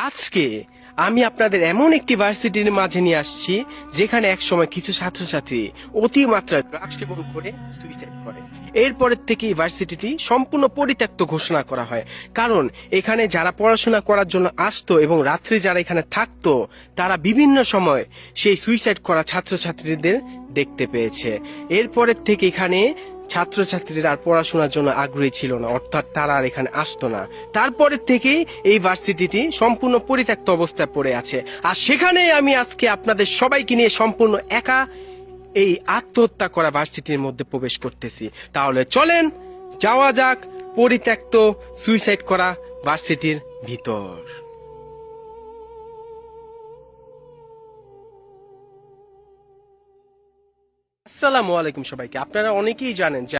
আজকে আমি আপনাদের এমন একটি ভার্সিটির মাঝে নিয়ে আসছি যেখানে একসময় কিছু ছাত্রছাত্রী অতিমাত্রায় ড্রাগ সেবন করে সুইসাইড করে। এরপরের থেকে এই ভার্সিটিটি সম্পূর্ণ পরিত্যক্ত ঘোষণা করা হয়, কারণ এখানে যারা পড়াশোনা করার জন্য আসতো এবং রাত্রে যারা এখানে থাকতো তারা বিভিন্ন সময় সেই সুইসাইড করা ছাত্রছাত্রীদের দেখতে পেয়েছে। এরপরের থেকে এখানে ছাত্রছাত্রীরা আর পড়াশোনার জন্য আগ্রহী ছিল না, অর্থাৎ তারা আর এখানে আসতো না। তারপরের থেকেই এই ভার্সিটিটি সম্পূর্ণ পরিত্যক্ত অবস্থায় পড়ে আছে। আর সেখানে আমি আজকে আপনাদের সবাইকে নিয়ে সম্পূর্ণ একা এই আত্মহত্যা করা ভার্সিটির মধ্যে প্রবেশ করতেছি। তাহলে চলেন যাওয়া যাক পরিত্যক্ত সুইসাইড করা ভার্সিটির ভিতর। আসসালামু আলাইকুম সবাইকে। আপনারা অনেকেই জানেন যে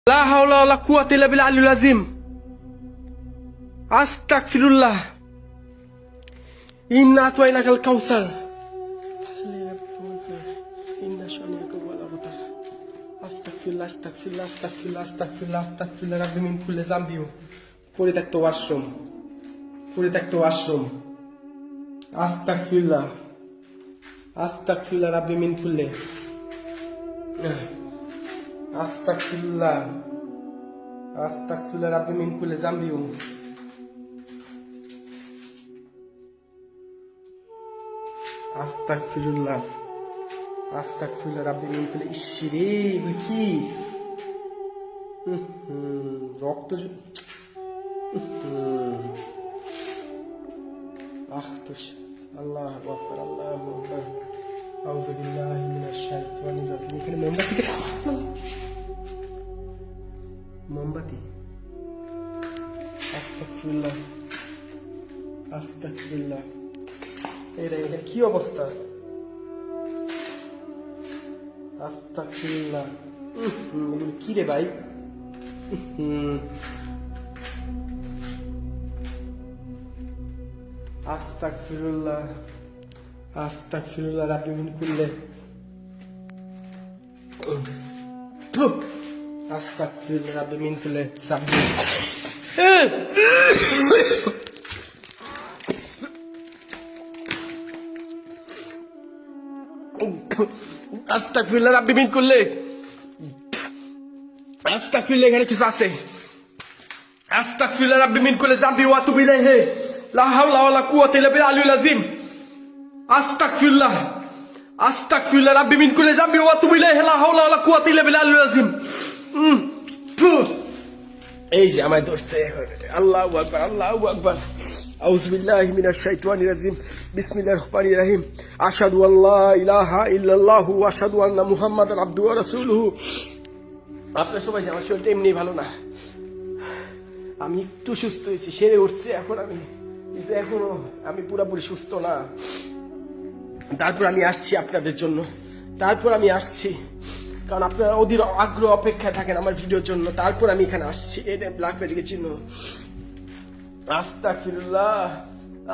লা হাওলা ওয়ালা কুওয়াতা ইল্লা বিল্লাহিল আলিয়্যিল আযীম। আস্তাগফিরুল্লাহ। ইন্না আতাইনাকাল কাউসার। ইন্না শানিআকা হুয়াল আবতার। আস্তাগফিরুল্লাহ, আস্তাগফিরুল্লাহ, আস্তাগফিরুল্লাহ, আস্তাগফিরুল্লাহ, আস্তাগফিরুল্লাহ রাব্বি মিন কুল্লি যামবিও। পরিত্যক্ত ওয়াশরুম, পরিত্যক্ত ওয়াশরুম। আস্তাগফিরুল্লাহ, আস্তাগফিরুল্লাহ রাব্বি মিন কুল্লি। আস্তাগফিরুল্লাহ, আস্তাগফিরুল্লাহ রাব্বি মিন কুল্লি যামবিও। আস্তাগফিরুল্লাহ, আস্তাগফিরুল্লাহ রাব্বি মিন কুল্লি। ইসরে এগুলো কি? রক্ত আল্লাহু আকবার, আল্লাহু আকবার। আউযু বিল্লাহি মিনাশ শাইতানির রাজিম। এখানে মোমবাতি। আস্তাগফিরুল্লাহ, আস্তাগফিরুল্লাহ। এটা কি অবস্থা? আস্তাগফিরুল্লাহ। এগুলো কি রে ভাই? আস্তাগফিরুল্লাহ, আস্তাগফিরুল্লাহ রাব্বি মিন কুল্লি। আস্তাগফিরুল্লাহ রাব্বি মিন কুল্লি যামবিও। আস্তাগফিরুল্লাহ রাব্বি মিন কুল্লি। আস্তাগফিরুল্লাহ, এখানে কিছু আছে। আস্তাগফিরুল্লাহ রাব্বি মিন কুল্লি যামবিও ওয়া আতুবু ইলাইহি। লা হাওলা ওয়ালা কুওয়াতা ইল্লা বিল্লাহিল আলিয়্যিল আযীম। আস্তাগফিরুল্লাহ, আস্তাগফিরুল্লাহ রাব্বি মিন কুল্লি যামবিও ওয়া আতুবু ইলাইহি। লা হাওলা ওয়ালা কুওয়াতা ইল্লা বিল্লাহিল আলিয়্যিল আযীম। এই যে আমায় ধরছে এখন। আল্লাহু আকবার, আল্লাহু আকবার। আউযু বিল্লাহি মিনাশ শাইতানির রাজিম। বিসমিল্লাহির রহমানির রহিম। আশহাদু আল্লা ইলাহা ইল্লাল্লাহু ওয়া আশহাদু আন্না মুহাম্মাদান আবদুহু ওয়া রাসূলুহু। আপনারা সবাই আমার শরীরটা এমনি ভালো না। আমি একটু সুস্থ হয়েছি, সেরে উঠছে এখন আমি, কিন্তু এখনো আমি পুরোপুরি সুস্থ না। তারপর আমি আসছি আপনাদের জন্য, তারপর আমি আসছি কারণ আপনারা অধীর আগ্রহ অপেক্ষা থাকেন আমার ভিডিওর জন্য। তারপর আমি এখানে আসছি। এটা ব্ল্যাক ম্যাজিকের চিহ্ন। আস্তাগফিরুল্লাহ,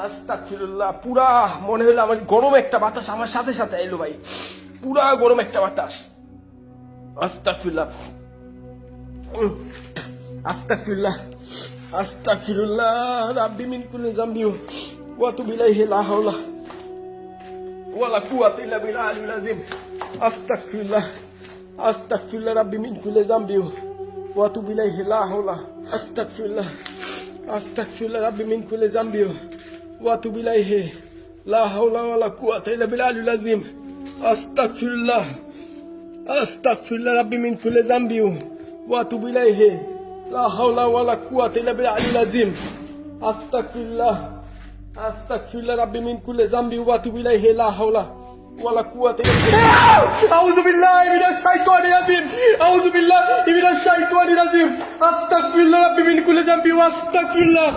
আস্তাগফিরুল্লাহ। পুরা মনে হলো আমার গরম একটা বাতাস আমার সাথে সাথে এলো ভাই, পুরা গরম একটা বাতাস। আস্তাগফিরুল্লাহ, আস্তাগফিরুল্লাহ, আস্তাগফিরুল্লাহ রাব্বি মিন কুল্লি যামবিও ওয়া আতুবু ইলাইহি। লা হাওলা ওয়ালা কুওয়াতা ইল্লা বিল্লাহিল আলিয়্যিল আযীম। আস্তাগফিরুল্লাহ, আস্তাগফিরুল্লাহ রাব্বি মিন কুল্লি যামবিও ওয়া আতুবু ইলাইহি। লা হাওলা, আস্তাগফিরুল্লাহ, আস্তাগফিরুল্লাহ রাব্বি মিন কুল্লি যামবিও ওয়া আতুবু ইলাইহি। লা হাওলা ওয়ালা কুওয়াতা ইল্লা বিল্লাহিল আলিয়্যিল আযীম। আস্তাগফিরুল্লাহ, আস্তাগফিরুল্লাহ রাব্বি মিন কুল্লি যামবিও ওয়া আতুবু ইলাইহি। লা হাওলা ওয়ালা কুওয়াতা ইল্লা বিল্লাহিল আলিয়্যিল আযীম। আস্তাগফিরুল্লাহ, আস্তাগফিরুল্লাহ রাব্বি মিন কুল্লি যামবিও ওয়া আতুবু ইলাইহি। লা হাওলা ওয়ালা কুওয়াতা ইল্লা বিল্লাহ। আউযু বিল্লাহি মিনাশ শাইতানির রাজিম। আউযু বিল্লাহি মিনাশ শাইতানির রাজিম। আস্তাগফিরুল্লাহ রাব্বি মিন কুল্লি যামবিও। আস্তাগফিরুল্লাহ,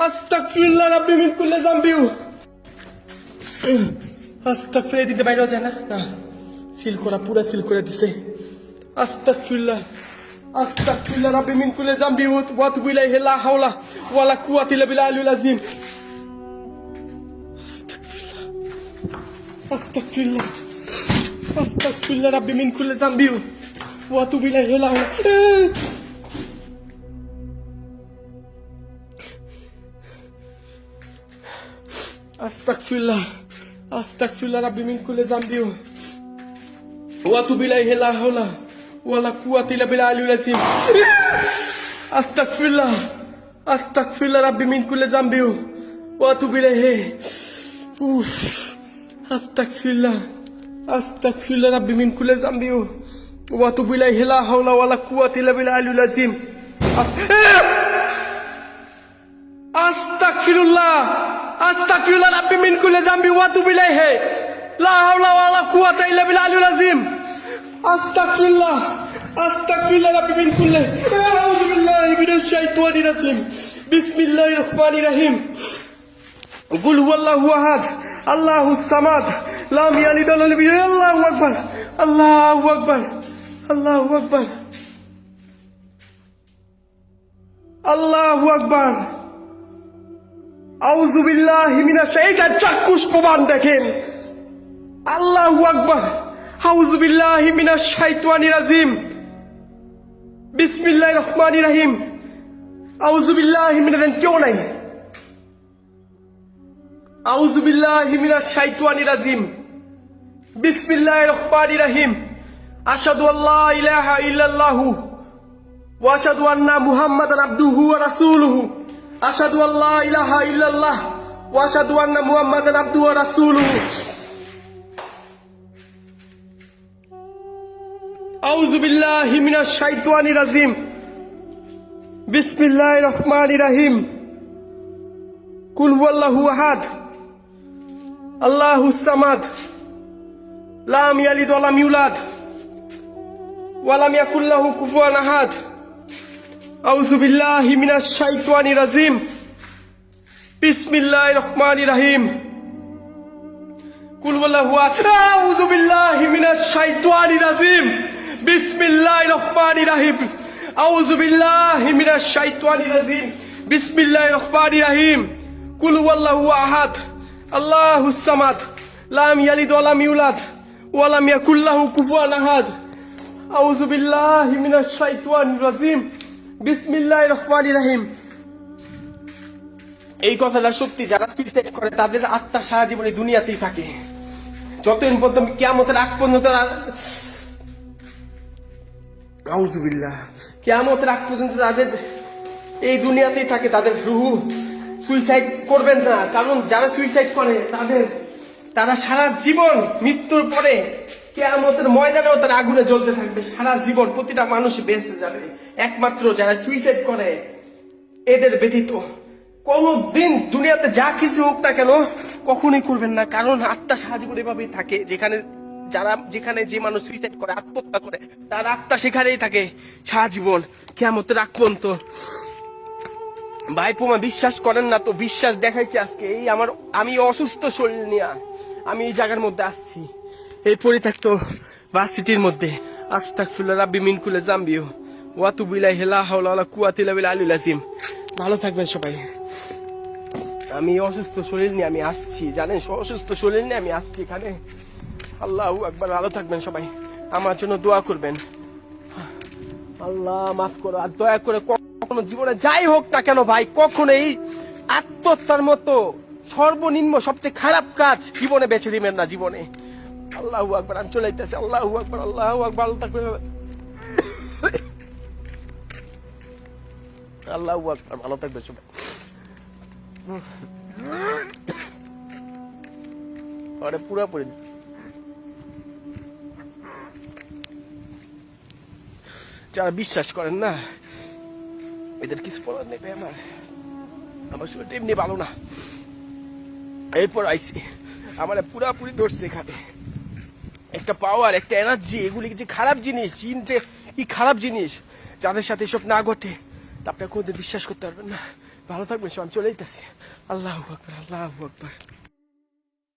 আস্তাগফিরুল্লাহ রাব্বি মিন কুল্লি যামবিও। আস্তাগফিরুল্লাহ। দিতে বাইরে যায় না, না সিল করা, পুরা সিল করে দিছে। আস্তাগফিরুল্লাহ, আস্তাগফিরুল্লাহ রাব্বি মিন কুল্লি যামবিও ওয়া আতুবু ইলাইহি। লা হাওলা ওয়ালা কুওয়াতা ইল্লা বিল্লাহিল আলিয়্যিল আযীম। আস্তাগফিরুল্লাহ, আস্তাগফিরুল্লাহ রাব্বি মিন কুল্লি যামবিও ওয়া আতুবু ইলাইহি। লা হাওলা। আস্তাগফিরুল্লাহ, আস্তাগফিরুল্লাহ রাব্বি মিন কুল্লি যামবিও ওয়া আতুবু ইলাইহি। লা হাওলা ওয়ালা কুওয়াতা ইল্লা বিল্লাহিল আলিয়্যিল আযীম। আস্তাগফিরুল্লাহ, আস্তাগফিরুল্লাহ রাব্বি মিন কুল্লি যামবিও ওয়া আতুবু ইলাইহি। আস্তাগফিরুল্লাহ, আস্তাগফিরুল্লাহ রাব্বি মিন কুল্লি যামবিও ওয়া আতুবু ইলাইহি। লা হাওলা ওয়ালা কুওয়াতা ইল্লা বিল্লাহিল আলিয়্যিল আযীম। আস্তাগফিরুল্লাহ, আস্তাগফিরুল্লাহ রাব্বি মিন কুল্লি যামবিও ওয়া আতুবু ইলাইহি। লা হাওলা ওয়ালা কুওয়াতা ইল্লা বিল্লাহিল আলিয়্যিল আযীম। আস্তাগফিরুল্লাহ, আস্তাগফিরুল্লাহ রাব্বি মিন কুল্লি। আউযু বিল্লাহি মিনাশ শাইতানির রাজিম। বিসমিল্লাহির রহমানির রহিম। কুল হুয়াল্লাহু আহাদ, আল্লাহুস সামাদ, লাম ইয়ালিদ ওয়া লাম ইউলাদ। আল্লাহু আকবার, আল্লাহু আকবার, আল্লাহু আকবার, আল্লাহু আকবার, আউযু বিল্লাহি মিনাশ শাইতানির চাক্ষুষ প্রমাণ দেখেন। আল্লাহু আকবার, আউযু বিল্লাহি মিনাশ শাইতানির রাজিম, বিসমিল্লাহির রহমানির রহিম, আউযু বিল্লাহি মিনাশ, কেউ নাই, আউযু বিল্লাহি মিনাশ শাইতানির রাজিম, বিসমিল্লাহির রহমানির রহিম, আশহাদু আল্লা ইলাহা ইল্লাল্লাহু ওয়া আশহাদু আন্না মুহাম্মাদান আবদুহু ওয়া রাসূলুহু, আশহাদু আল্লা ইলাহা ইল্লাল্লাহ ওয়া আশহাদু আন্না মুহাম্মাদান আবদুহু ওয়া রাসূলুহু। আউযু বিল্লাহি মিনাশ শাইতানির রাজিম, বিসমিল্লাহির রহমানির রহিম, কুল হুয়াল্লাহু আহাদ, আল্লাহুস সামাদ, লাম ইয়ালিদ ওয়া লাম ইউলাদ ওয়া লাম ইয়াকুল লাহু কুফুয়ান আহাদ। আউযু বিল্লাহি মিনাশ শাইতানির রাজিম, বিসমিল্লাহির রহমানির রহিম, কুল হুয়াল্লাহু আহাদ। আউযু বিল্লাহি মিনাশ শাইতানির রাজিম, বিসমিল্লাহির রহমানির রহিম, আউযু বিল্লাহি মিনাশ শাইতানির রাজিম, বিসমিল্লাহির রহমানির রহিম, কুল হুয়াল্লাহু আহাদ, আল্লাহুস সামাদ, লাম ইয়ালিদ ওয়া লাম ইউলাদ ওয়া লাম ইয়াকুল লাহু কুফুয়ান আহাদ। আউযু বিল্লাহি মিনাশ শাইতানির রাজিম, বিসমিল্লাহির রহমানির রহিম। এই কথাটা সত্যি, যারা সুইসাইড করে তাদের আত্মা সারা জীবন এই দুনিয়াতেই থাকে, যতদিন পর্যন্ত কিয়ামতের আগ পর্যন্ত। আউযুবিল্লাহ, কিয়ামতের আগ পর্যন্ত তাদের এই দুনিয়াতেই থাকে, তাদের রুহু। সুইসাইড করবেন না, কারণ যারা সুইসাইড করে তারা সারা জীবন মৃত্যুর পরে কিয়ামতের ময়দানেও তারা আগুনে জ্বলতে থাকবে সারা জীবন। প্রতিটা মানুষ বেঁচে যাবে, একমাত্র যারা সুইসাইড করে এদের ব্যতীত। কোনদিন দুনিয়াতে যা কিছু হোক না কেন কখনোই করবেন না, কারণ আত্মা সারা জীবন এভাবেই থাকে। যেখানে যে মানুষ সুইসাইড করে, আত্মহত্যা করে, তার আত্মা সেখানেই থাকে সারা জীবন কিয়ামতের আগ পর্যন্ত। ভাই পোমা বিশ্বাস করেন না তো বিশ্বাস দেখাইছি আজকে। আমি অসুস্থ শরীর নিয়ে আমি এই জায়গার মধ্যে আসছি, এই পরিত্যক্ত ভার্সিটির মধ্যে। আস্তাগফিরুল্লাহ রাব্বি মিন কুল্লি যামবি ওয়া আতুবু ইলাইহি লা হাওলা ওয়ালা কুওয়াতা ইল্লা বিল্লাহিল আলিয়্যিল আযীম। ভালো থাকবেন সবাই। আমি অসুস্থ শরীর নিয়ে আমি আসছি, জানেন, অসুস্থ শরীর নিয়ে আমি আসছি এখানে। আল্লাহু আকবার। ভালো থাকবেন সবাই, আমার জন্য দোয়া করবেন। আল্লাহ মাফ করো, আর দয়া করে কখনো জীবনে যাই হোক না কেন ভাই, কখনো এই আত্মহত্যার মতো সর্বনিম্ন সবচেয়ে খারাপ কাজ জীবনে বেছে দিবেন না জীবনে। আল্লাহু আকবার। আমি চলে যাইতেছি। আল্লাহু আকবার, আল্লাহু আকবার। ভালো থাকবেন। আল্লাহু আকবার। ভালো থাকবেন সবাই। আরে পুরোপুরি যারা বিশ্বাস করেন না এদের কিছু বলার নেই। আমার শরীরটা এমনি ভালো না, এরপর আইসি আমার পুরাপুরি ধরছে এখানে একটা পাওয়ার, একটা এনার্জি। এগুলি যে খারাপ জিনিস, চিনতে কি খারাপ জিনিস, যাদের সাথে এসব না ঘটে তা আপনার কোনোদিন বিশ্বাস করতে পারবেন না। ভালো থাকবেন সব। আমি চলে যেতেছি। আল্লাহু আকবার, আল্লাহু আকবার।